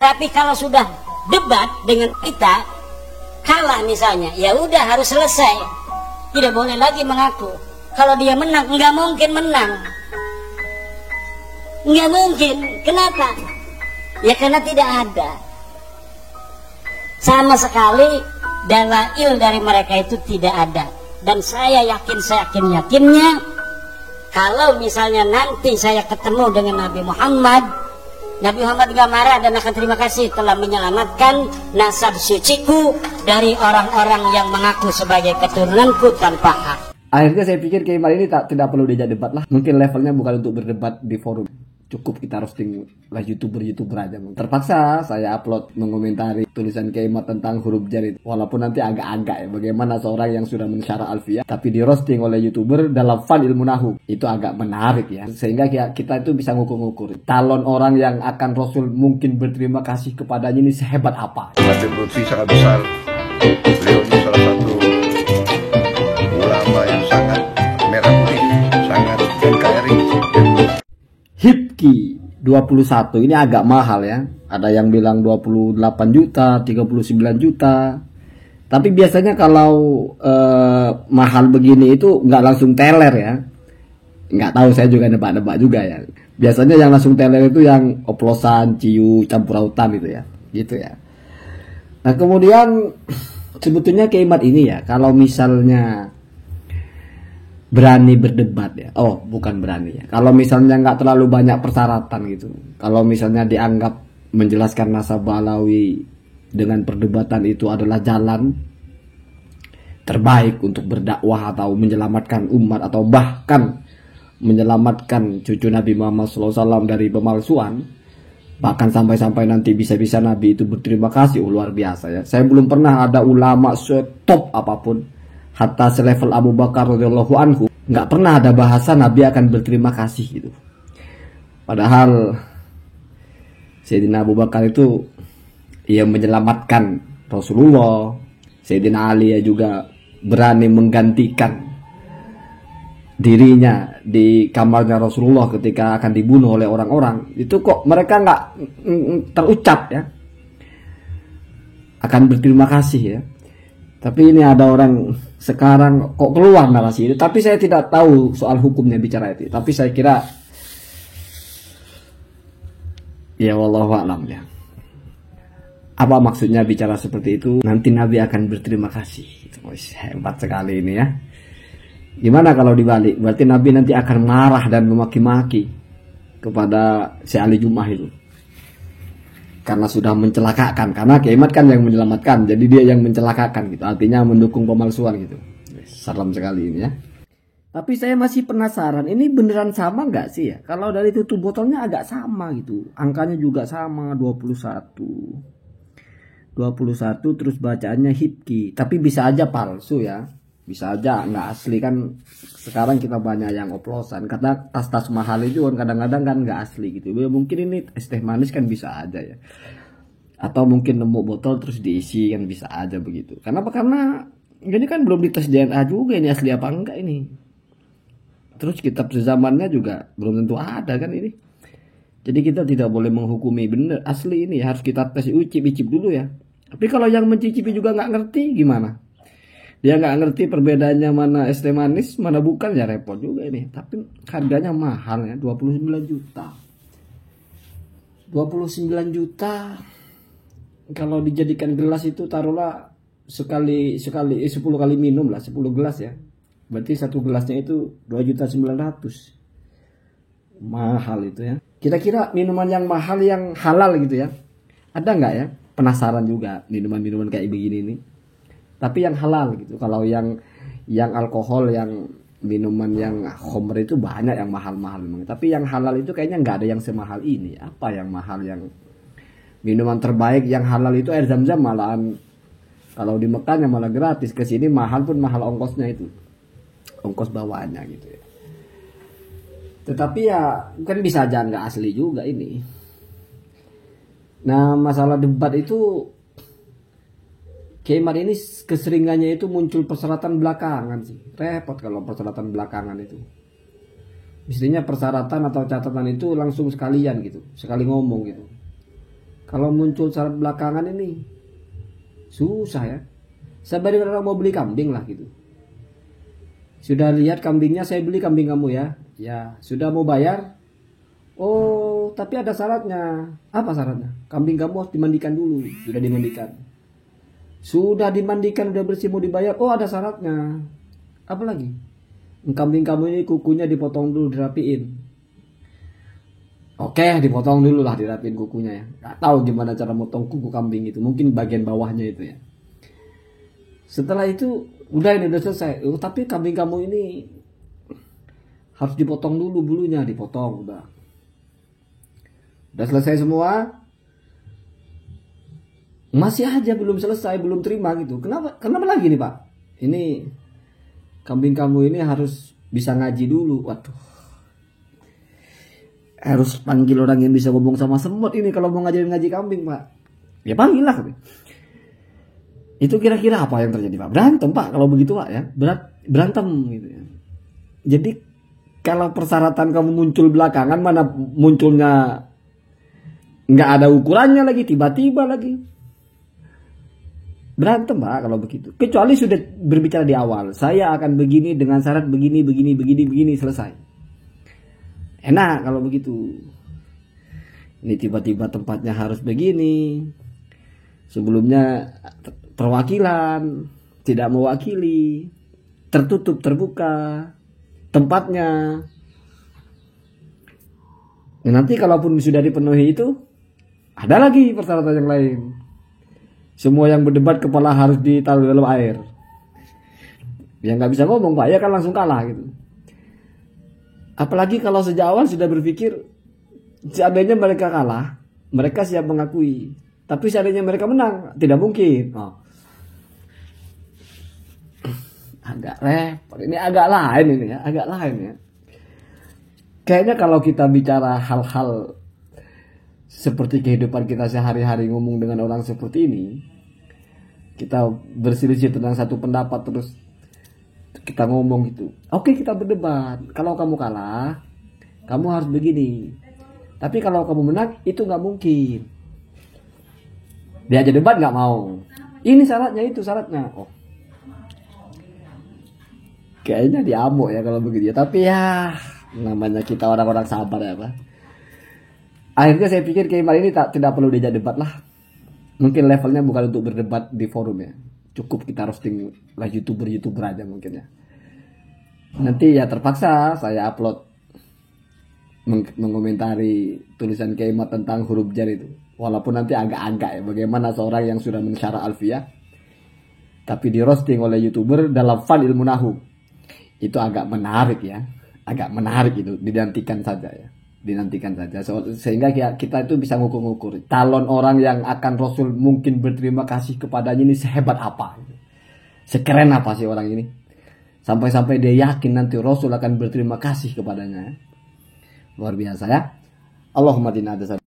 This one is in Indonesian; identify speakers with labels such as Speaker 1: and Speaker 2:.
Speaker 1: Tapi kalau sudah debat dengan kita, kalah misalnya, ya udah harus selesai. Tidak boleh lagi mengaku. Kalau dia menang, nggak mungkin menang. Nggak mungkin. Kenapa? Ya karena tidak ada. Sama sekali dalail dari mereka itu tidak ada. Dan saya yakinnya, kalau misalnya nanti saya ketemu dengan Nabi Muhammad gak marah dan akan terima kasih telah menyelamatkan nasab suciku dari orang-orang yang mengaku sebagai keturunanku tanpa hak.
Speaker 2: Akhirnya saya pikir Kiai Imad ini tidak perlu diajak debat lah. Mungkin levelnya bukan untuk berdebat di forum. Cukup kita roasting lah youtuber aja. Terpaksa saya upload mengomentari tulisan Kiai Imad tentang huruf jar itu. Walaupun nanti agak-agak ya, bagaimana seorang yang sudah mensyarah alfiyah tapi di roasting oleh youtuber dalam fan ilmu nahu. Itu agak menarik ya. Sehingga kita itu bisa ngukur-ngukur calon orang yang akan Rasul mungkin berterima kasih kepadanya ini sehebat apa.
Speaker 3: Habib Lutfi sangat besar. Beliau ini salah satu ulama yang sangat merah putih, sangat NKRI.
Speaker 2: Hipki 21 ini agak mahal ya. Ada yang bilang 28 juta, 39 juta. Tapi biasanya kalau mahal begini itu nggak langsung teler ya. Nggak tahu, saya juga nebak-nebak juga ya. Biasanya yang langsung teler itu yang oplosan, ciu, campur autan gitu ya. Gitu ya. Nah kemudian sebetulnya Kiai Imad ini ya, kalau misalnya berani berdebat ya, oh bukan berani ya, kalau misalnya nggak terlalu banyak persyaratan gitu, kalau misalnya dianggap menjelaskan nasab Alawi dengan perdebatan itu adalah jalan terbaik untuk berdakwah atau menyelamatkan umat atau bahkan menyelamatkan cucu Nabi Muhammad SAW dari pemalsuan, bahkan sampai-sampai nanti bisa-bisa Nabi itu berterima kasih, luar biasa ya. Saya belum pernah ada ulama setop apapun, hatta selevel Abu Bakar radhiyallahu anhu, nggak pernah ada bahasa Nabi akan berterima kasih gitu. Padahal Sayyidina Abu Bakar itu ia menyelamatkan Rasulullah. Sayyidina Ali ya juga berani menggantikan dirinya di kamarnya Rasulullah ketika akan dibunuh oleh orang-orang. Itu kok mereka nggak terucap ya akan berterima kasih ya. Tapi ini ada orang sekarang kok keluar narasi itu. Tapi saya tidak tahu soal hukumnya bicara itu. Tapi saya kira ya wallahu a'lam ya. Apa maksudnya bicara seperti itu? Nanti Nabi akan berterima kasih. Hebat sekali ini ya. Gimana kalau dibalik? Berarti Nabi nanti akan marah dan memaki-maki kepada si Ali Jum'ah itu. Karena sudah mencelakakan, karena Kiai Imad kan yang menyelamatkan, jadi dia yang mencelakakan gitu, artinya mendukung pemalsuan gitu. Seram sekali ini ya. Tapi saya masih penasaran, ini beneran sama nggak sih ya? Kalau dari tutup botolnya agak sama gitu, angkanya juga sama 21 terus bacaannya Hipki, tapi bisa aja palsu ya, bisa aja nggak asli kan. Sekarang kita banyak yang oplosan, karena tas-tas mahal itu kan kadang-kadang kan nggak asli gitu. Mungkin ini es teh manis kan bisa aja ya, atau mungkin nemu botol terus diisi kan bisa aja begitu. Kenapa? Karena ini kan belum dites DNA juga ini asli apa enggak ini. Terus kitab sezamannya juga belum tentu ada kan ini. Jadi kita tidak boleh menghukumi bener asli ini, harus kita tes icip dulu ya. Tapi kalau yang mencicipi juga nggak ngerti gimana? Dia nggak ngerti perbedaannya mana es teh manis, mana bukan, ya repot juga ini. Tapi harganya mahal ya, 29 juta. 29 juta kalau dijadikan gelas itu taruhlah sekali 10 kali minum lah, 10 gelas ya. Berarti satu gelasnya itu 2.900.000. Mahal itu ya. Kira-kira minuman yang mahal yang halal gitu ya, ada nggak ya? Penasaran juga minuman-minuman kayak begini nih. Tapi yang halal gitu. Kalau yang alkohol, yang minuman yang khamr itu banyak yang mahal-mahal memang. Tapi yang halal itu kayaknya nggak ada yang semahal ini. Apa yang mahal? Yang minuman terbaik yang halal itu air zam-zam, malahan kalau di Mekahnya malah gratis, ke sini mahal pun mahal ongkosnya itu. Ongkos bawaannya gitu ya. Tetapi ya kan bisa aja nggak asli juga ini. Nah masalah debat itu Kiai Imad ini keseringannya itu muncul persyaratan belakangan sih. Repot kalau persyaratan belakangan itu. Mestinya persyaratan atau catatan itu langsung sekalian gitu, sekali ngomong gitu. Kalau muncul syarat belakangan ini susah ya. Sabarin orang mau beli kambing lah gitu. Sudah lihat kambingnya, saya beli kambing kamu ya. Ya, sudah mau bayar. Oh, tapi ada syaratnya. Apa syaratnya? Kambing kamu harus dimandikan dulu. Sudah dimandikan. Sudah dimandikan, udah bersih mau dibayar. Oh, ada syaratnya. Apa lagi? Kambing kamu ini kukunya dipotong dulu, dirapiin. Oke, dipotong dulu lah, dirapiin kukunya ya. Gak tahu gimana cara motong kuku kambing itu. Mungkin bagian bawahnya itu ya. Setelah itu udah ini udah selesai. Oh, tapi kambing kamu ini harus dipotong dulu bulunya, dipotong udah. Udah selesai semua. Masih aja belum selesai, belum terima gitu. Kenapa? Kenapa lagi nih, Pak? Ini kambing kamu ini harus bisa ngaji dulu. Waduh. Harus panggil orang yang bisa ngomong sama semut ini kalau mau ngajarin ngaji kambing, Pak. Ya panggil lah. Itu kira-kira apa yang terjadi, Pak? Berantem, Pak, kalau begitu, Pak ya. Berantem gitu ya. Jadi kalau persyaratan kamu muncul belakangan, mana munculnya nggak ada ukurannya lagi, tiba-tiba lagi. Berantem, Pak, kalau begitu. Kecuali sudah berbicara di awal. Saya akan begini dengan syarat begini, selesai. Enak kalau begitu. Ini tiba-tiba tempatnya harus begini. Sebelumnya perwakilan tidak mewakili, tertutup terbuka tempatnya. Nah, nanti kalaupun sudah dipenuhi itu, ada lagi persyaratan yang lain. Semua yang berdebat kepala harus ditaruh dalam air. Yang nggak bisa ngomong, Pak, ya kan langsung kalah gitu. Apalagi kalau sejak awal sudah berpikir seandainya mereka kalah, mereka siap mengakui. Tapi seandainya mereka menang, tidak mungkin. Oh. Agak repot. Ini agak lain ini ya, agak lain ya. Kayaknya kalau kita bicara hal-hal seperti kehidupan kita sehari-hari ngomong dengan orang seperti ini, kita berselisih tentang satu pendapat terus kita ngomong gitu. Oke, kita berdebat. Kalau kamu kalah, kamu harus begini. Tapi kalau kamu menang, itu nggak mungkin. Diajak debat nggak mau. Ini syaratnya, itu syaratnya. Oh. Kayaknya diamuk ya kalau begitu ya. Tapi ya namanya kita orang-orang sabar ya, Pak. Akhirnya saya pikir Kiai Imam ini tidak perlu diajak debat lah. Mungkin levelnya bukan untuk berdebat di forum ya. Cukup kita roasting lah YouTuber aja mungkin ya. Nanti ya terpaksa saya upload mengomentari tulisan Kiai Imam tentang huruf jar itu. Walaupun nanti agak-agak ya, bagaimana seorang yang sudah mensyarah alfiyah tapi di roasting oleh YouTuber dalam fun ilmu nahu. Itu agak menarik ya. Agak menarik itu, dinantikan saja ya. Dinantikan saja sehingga kita itu bisa ngukur-ngukur calon orang yang akan Rasul mungkin berterima kasih kepadanya ini sehebat apa, sekeren apa sih orang ini sampai-sampai dia yakin nanti Rasul akan berterima kasih kepadanya. Luar biasa ya. Allahumma